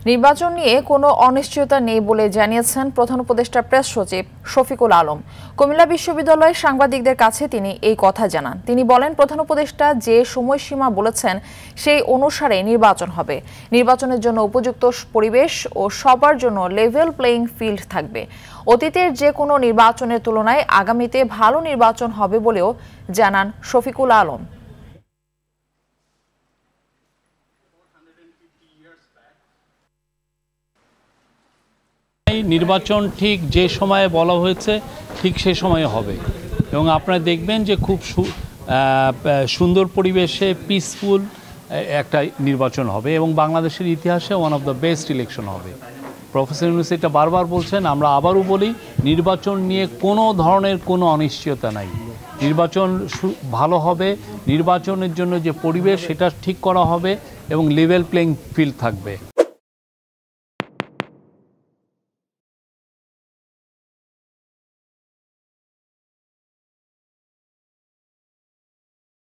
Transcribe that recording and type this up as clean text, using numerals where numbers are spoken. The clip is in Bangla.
নির্বাচন নিয়ে কোনো অনিশ্চয়তা নেই বলে জানিয়েছেন প্রধান উপদেষ্টা প্রেস সচিব শফিকুল আলম। কুমিল্লা বিশ্ববিদ্যালয়ের সাংবাদিকদের কাছে তিনি এই কথা জানান। তিনি বলেন, প্রধান উপদেষ্টা যে সময়সীমা বলেছেন সেই অনুসারে নির্বাচন হবে। নির্বাচনের জন্য উপযুক্ত পরিবেশ ও সবার জন্য লেভেল প্লেইং ফিল্ড থাকবে। অতীতের যে কোনো নির্বাচনের তুলনায় আগামীতে ভালো নির্বাচন হবে বলেও জানান শফিকুল আলম। নির্বাচন ঠিক যে সময়ে বলা হয়েছে ঠিক সে সময়ে হবে এবং আপনারা দেখবেন যে খুব সুন্দর পরিবেশে পিসফুল একটা নির্বাচন হবে এবং বাংলাদেশের ইতিহাসে one of the best election হবে। প্রফেসর ইউনূস এটা বারবার বলছেন, আমরা আবারও বলি নির্বাচন নিয়ে কোনো ধরনের কোনো অনিশ্চয়তা নাই। নির্বাচন ভালো হবে, নির্বাচনের জন্য যে পরিবেশ সেটা ঠিক করা হবে এবং লেভেল প্লেইং ফিল্ড থাকবে।